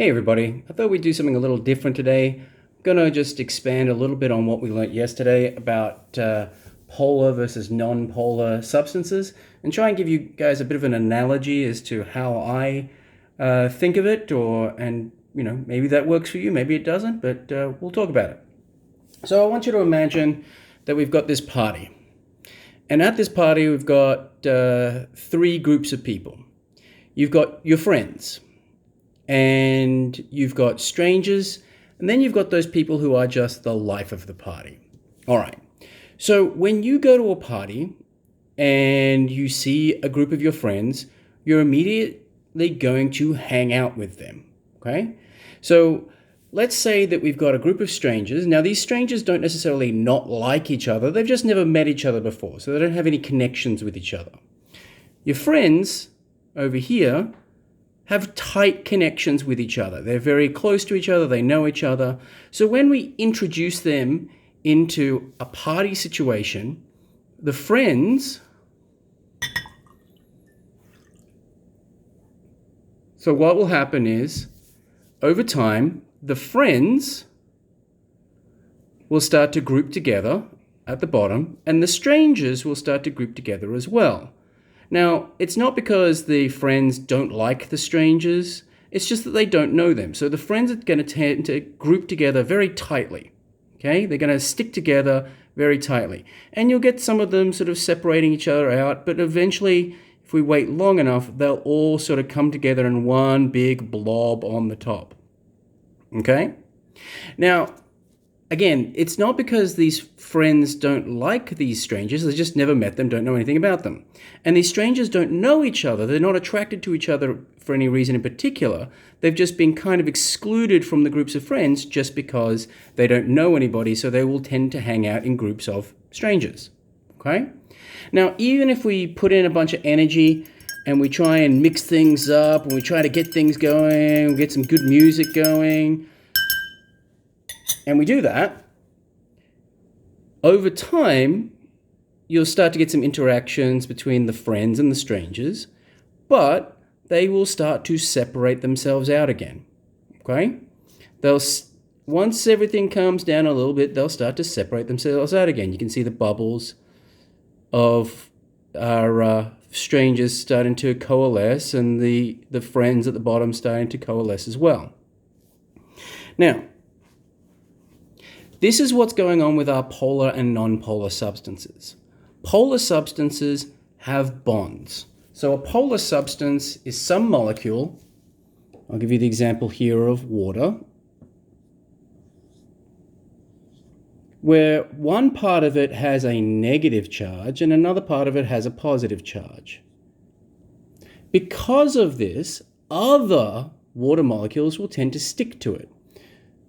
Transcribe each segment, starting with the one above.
Hey everybody, I thought we'd do something a little different today. I'm gonna just expand a little bit on what we learned yesterday about polar versus non-polar substances and try and give you guys a bit of an analogy as to how I think of it, and maybe that works for you, maybe it doesn't, but we'll talk about it. So I want you to imagine that we've got this party. And at this party, we've got three groups of people. You've got your friends, and you've got strangers, and then you've got those people who are just the life of the party. All right. So when you go to a party and you see a group of your friends, you're immediately going to hang out with them. Okay? So let's say that we've got a group of strangers. Now, these strangers don't necessarily not like each other. They've just never met each other before, so they don't have any connections with each other. Your friends over here have tight connections with each other. They're very close to each other. They know each other. So when we introduce them into a party situation, the friends... So what will happen is, over time, the friends will start to group together at the bottom, and the strangers will start to group together as well. Now, it's not because the friends don't like the strangers, it's just that they don't know them. So the friends are going to tend to group together very tightly, okay? They're going to stick together very tightly. And you'll get some of them sort of separating each other out, but eventually, if we wait long enough, they'll all sort of come together in one big blob on the top, okay? Now, again, it's not because these friends don't like these strangers. They just never met them, don't know anything about them. And these strangers don't know each other. They're not attracted to each other for any reason in particular. They've just been kind of excluded from the groups of friends just because they don't know anybody, so they will tend to hang out in groups of strangers. Okay? Now, even if we put in a bunch of energy and we try and mix things up and we try to get things going, get some good music going, and we do that, over time, you'll start to get some interactions between the friends and the strangers, but they will start to separate themselves out again, okay? Once everything calms down a little bit, they'll start to separate themselves out again. You can see the bubbles of our strangers starting to coalesce and the friends at the bottom starting to coalesce as well. Now, this is what's going on with our polar and non-polar substances. Polar substances have bonds. So a polar substance is some molecule. I'll give you the example here of water, where one part of it has a negative charge and another part of it has a positive charge. Because of this, other water molecules will tend to stick to it.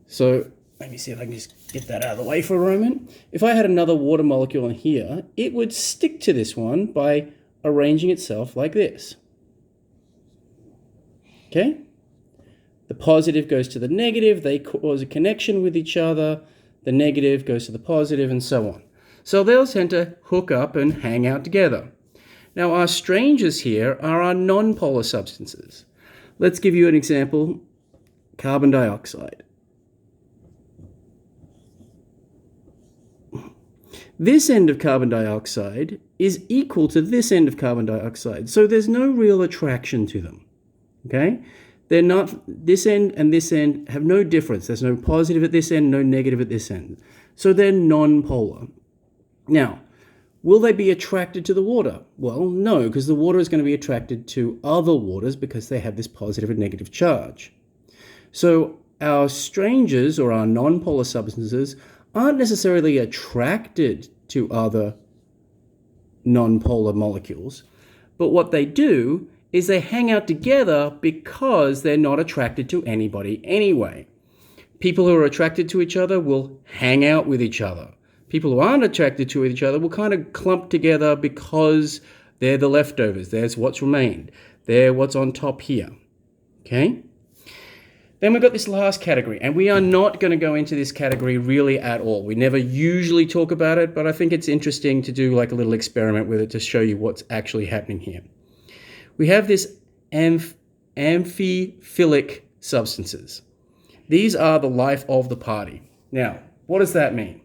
So let me see if I can just get that out of the way for a moment. If I had another water molecule in here, it would stick to this one by arranging itself like this. Okay? The positive goes to the negative, they cause a connection with each other, the negative goes to the positive, and so on. So they'll tend to hook up and hang out together. Now, our strangers here are our non-polar substances. Let's give you an example: carbon dioxide. This end of carbon dioxide is equal to this end of carbon dioxide, so there's no real attraction to them, okay? They're not, this end and this end have no difference. There's no positive at this end, no negative at this end. So they're non-polar. Now, will they be attracted to the water? Well, no, because the water is going to be attracted to other waters because they have this positive and negative charge. So our strangers, or our non-polar substances, aren't necessarily attracted to other non-polar molecules, but what they do is they hang out together because they're not attracted to anybody anyway. People who are attracted to each other will hang out with each other. People who aren't attracted to each other will kind of clump together because they're the leftovers. There's what's remained. They're what's on top here. Okay? Then we've got this last category, and we are not going to go into this category really at all. We never usually talk about it, but I think it's interesting to do like a little experiment with it to show you what's actually happening here. We have this amphiphilic substances. These are the life of the party. Now, what does that mean?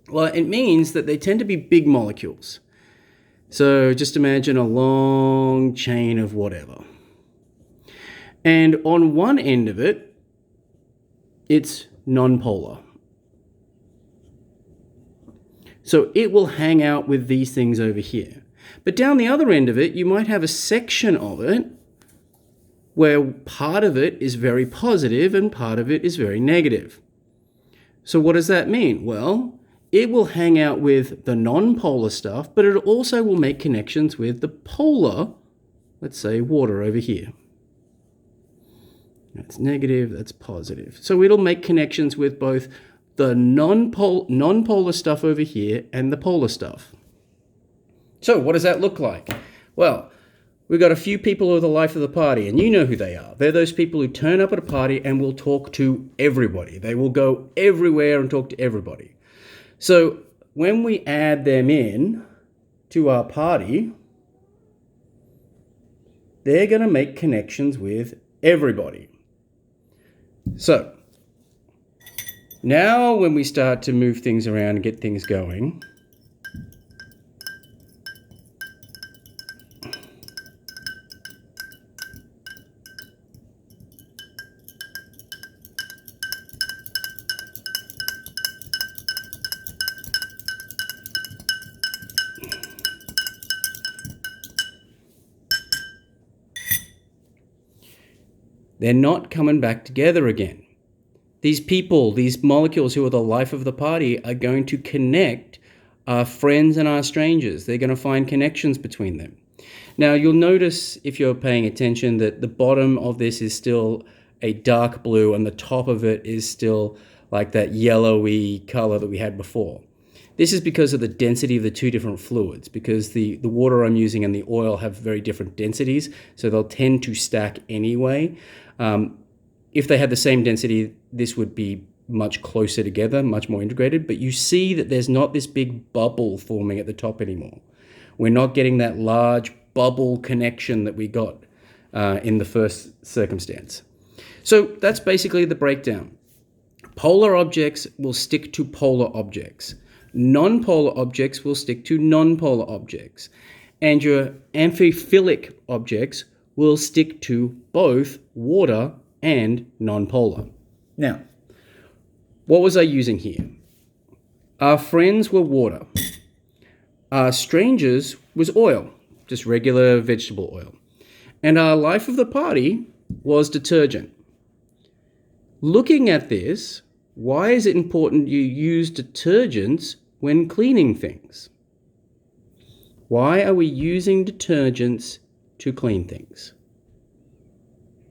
Well, it means that they tend to be big molecules. So just imagine a long chain of whatever. And on one end of it, it's nonpolar. So it will hang out with these things over here. But down the other end of it, you might have a section of it where part of it is very positive and part of it is very negative. So what does that mean? Well, it will hang out with the non-polar stuff, but it also will make connections with the polar, let's say water over here. That's negative, that's positive. So it'll make connections with both the non-polar stuff over here and the polar stuff. So what does that look like? Well, we've got a few people who are the life of the party, and you know who they are. They're those people who turn up at a party and will talk to everybody. They will go everywhere and talk to everybody. So when we add them in to our party, they're going to make connections with everybody. So now when we start to move things around and get things going, they're not coming back together again. These people, these molecules who are the life of the party are going to connect our friends and our strangers. They're going to find connections between them. Now, you'll notice, if you're paying attention, that the bottom of this is still a dark blue and the top of it is still like that yellowy color that we had before. This is because of the density of the two different fluids, because the water I'm using and the oil have very different densities, so they'll tend to stack anyway. If they had the same density, this would be much closer together, much more integrated, but you see that there's not this big bubble forming at the top anymore. We're not getting that large bubble connection that we got in the first circumstance. So that's basically the breakdown. Polar objects will stick to polar objects. Non-polar objects will stick to non-polar objects. And your amphiphilic objects will stick to both water and non-polar. Now, what was I using here? Our friends were water. Our strangers was oil, just regular vegetable oil. And our life of the party was detergent. Looking at this, why is it important you use detergents when cleaning things? Why are we using detergents to clean things?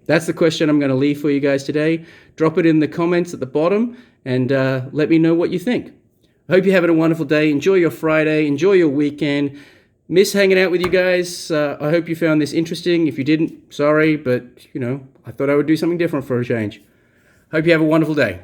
That's the question I'm going to leave for you guys today. Drop it in the comments at the bottom and let me know what you think. I hope you're having a wonderful day. Enjoy your Friday. Enjoy your weekend. Miss hanging out with you guys. I hope you found this interesting. If you didn't, sorry, but I thought I would do something different for a change. Hope you have a wonderful day.